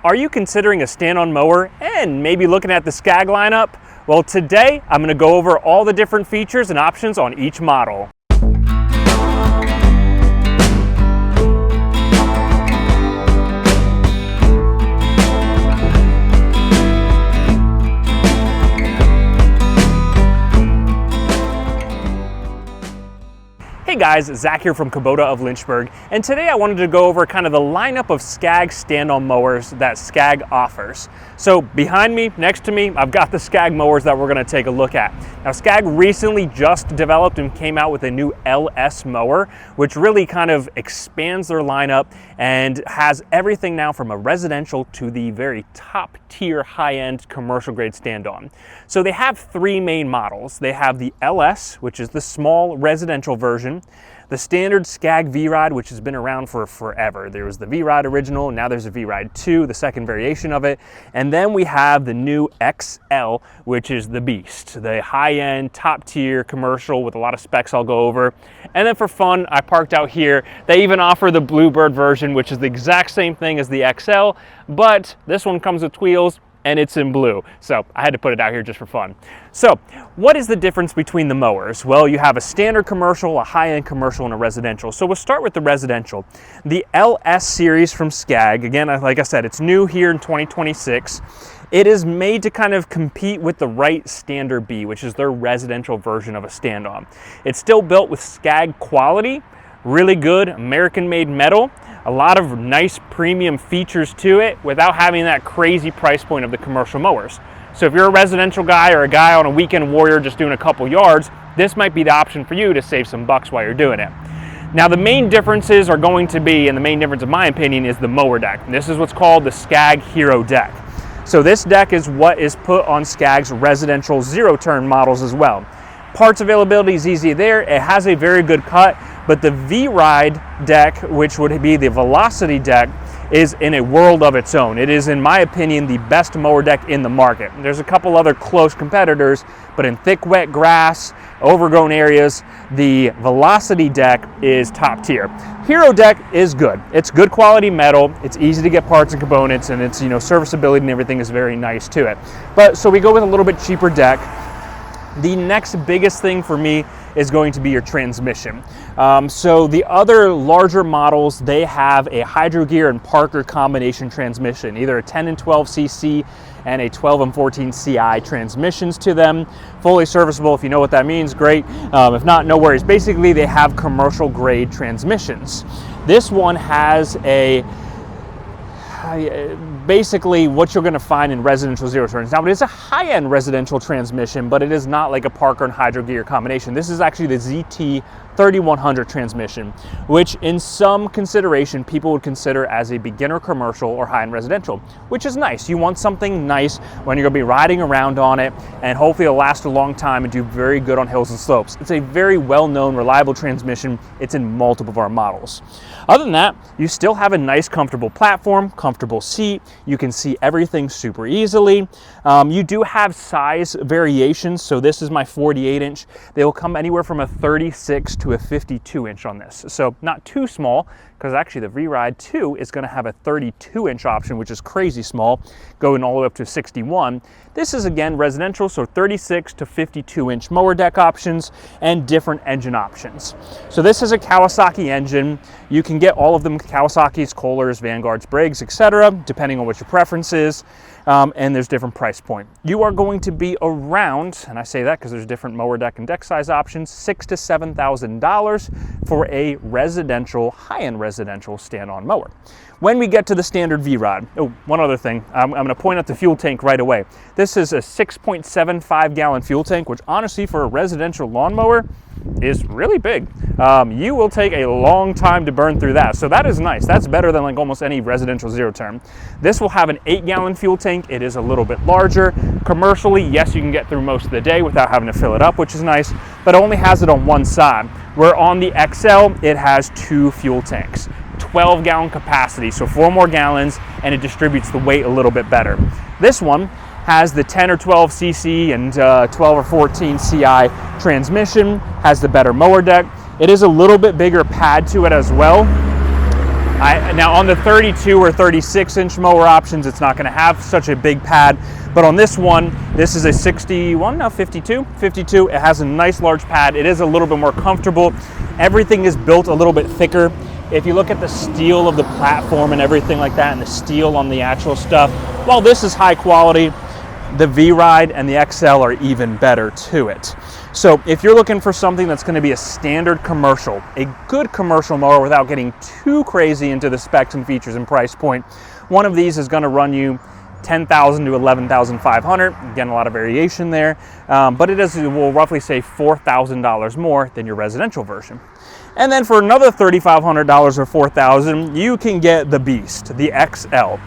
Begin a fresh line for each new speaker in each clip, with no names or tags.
Are you considering a stand-on mower and maybe looking at the Scag lineup? Well, today I'm going to go over all the different features and options on each model. Hey guys, Zach here from Kubota of Lynchburg, and today I wanted to go over kind of the lineup of Scag stand-on mowers that Scag offers. So behind me, next to me, I've got the Scag mowers that we're going to take a look at. Now Scag recently just developed and came out with a new LS mower, which really kind of expands their lineup and has everything now from a residential to the very top tier high-end commercial grade stand-on. So they have three main models. They have the LS, which is the small residential version, the standard Scag V-Ride, which has been around for forever. There was the V-Ride original, now there's a V-Ride 2, the second variation of it, and then we have the new XL, which is the beast, the high-end, top-tier commercial with a lot of specs I'll go over. And then for fun, I parked out here. They even offer the Bluebird version, which is the exact same thing as the XL, but this one comes with wheels, and it's in blue. So I had to put it out here just for fun. So what is the difference between the mowers? Well, you have a standard commercial, a high-end commercial, and a residential. So we'll start with the residential. The LS series from Scag, again, like I said, it's new here in 2026. It is made to kind of compete with the Wright Standard B, which is their residential version of a stand-on. It's still built with Scag quality, really good American-made metal, a lot of nice premium features to it without having that crazy price point of the commercial mowers. So if you're a residential guy or a guy on a weekend warrior just doing a couple yards, this might be the option for you to save some bucks while you're doing it. Now the main differences are going to be, and the main difference in my opinion, is the mower deck. This is what's called the Scag Hero deck. So this deck is what is put on Scag's residential zero-turn models as well. Parts availability is easy there. It has a very good cut, but the V-Ride deck, which would be the Velocity deck, is in a world of its own. It is, in my opinion, the best mower deck in the market. There's a couple other close competitors, but in thick, wet grass, overgrown areas, the Velocity deck is top tier. Hero deck is good. It's good quality metal. It's easy to get parts and components, and it's, serviceability and everything is very nice to it. But so we go with a little bit cheaper deck. The next biggest thing for me is going to be your transmission. So the other larger models, they have a Hydro Gear and Parker combination transmission, either a 10 and 12 cc and a 12 and 14 CI transmissions to them. Fully serviceable, if you know what that means, great. If not, no worries. Basically, they have commercial grade transmissions. This one has basically what you're going to find in residential zero turns. Now it is a high-end residential transmission, but it is not like a Parker and Hydro Gear combination. This is actually the ZT 3100 transmission, which in some consideration people would consider as a beginner commercial or high-end residential, which is nice. You want something nice when you're going to be riding around on it, and hopefully it'll last a long time and do very good on hills and slopes. It's a very well-known, reliable transmission. It's in multiple of our models. Other than that, you still have a nice, comfortable platform, comfortable seat. You can see everything super easily. You do have size variations. So this is my 48-inch. They will come anywhere from a 36 to a 52-inch on this. So not too small, because actually the V-Ride 2 is going to have a 32-inch option, which is crazy small, going all the way up to 61. This is, again, residential, so 36 to 52-inch mower deck options and different engine options. So this is a Kawasaki engine. You can get all of them, Kawasaki's, Kohlers, Vanguards, Briggs, etc., depending on what your preference is. And there's different price point. You are going to be around, and I say that because there's different mower deck and deck size options, $6,000 to $7,000 for a residential, high-end residential stand-on mower. When we get to the standard V-Rod, oh, one other thing, I'm going to point out the fuel tank right away. This is a 6.75 gallon fuel tank, which honestly for a residential lawnmower is really big. You will take a long time to burn through that. So that is nice. That's better than like almost any residential zero turn. This will have an 8-gallon fuel tank. It is a little bit larger. Commercially, yes, you can get through most of the day without having to fill it up, which is nice, but it only has it on one side. Where on the XL, it has 2 fuel tanks. 12-gallon capacity, so 4 more gallons, and it distributes the weight a little bit better. This one has the 10 or 12 cc and 12 or 14 CI transmission, has the better mower deck. It is a little bit bigger pad to it as well. Now on the 32 or 36 inch mower options, it's not gonna have such a big pad, but on this one, this is a 61, no, 52, it has a nice large pad. It is a little bit more comfortable. Everything is built a little bit thicker. If you look at the steel of the platform and everything like that, and the steel on the actual stuff, while this is high quality, the V-Ride and the XL are even better to it. So if you're looking for something that's going to be a standard commercial, a good commercial mower without getting too crazy into the specs and features and price point, one of these is going to run you $10,000 to $11,500. Again, a lot of variation there, but will roughly say $4,000 more than your residential version. And then for another $3,500 or $4,000, you can get the Beast, the XL.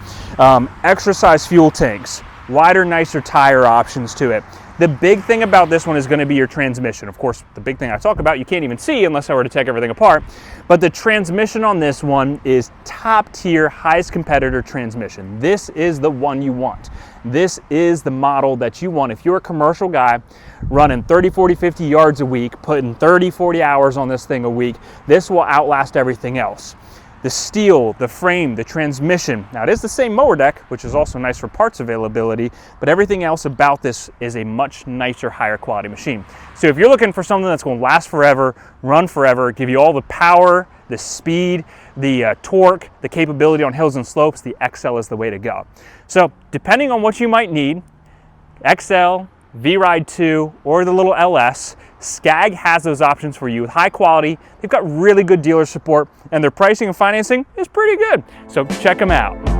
Extra size fuel tanks, wider, nicer tire options to it. The big thing about this one is going to be your transmission. Of course, the big thing I talk about, you can't even see unless I were to take everything apart. But the transmission on this one is top tier, highest competitor transmission. This is the one you want. This is the model that you want. If you're a commercial guy running 30, 40, 50 yards a week, putting 30, 40 hours on this thing a week, this will outlast everything else. The steel, the frame, the transmission. Now it is the same mower deck, which is also nice for parts availability, but everything else about this is a much nicer, higher quality machine. So if you're looking for something that's going to last forever, run forever, give you all the power, the speed, the torque, the capability on hills and slopes, the XL is the way to go. So depending on what you might need, XL, V-Ride 2, or the little LS, Scag has those options for you with high quality. They've got really good dealer support, and their pricing and financing is pretty good. So check them out.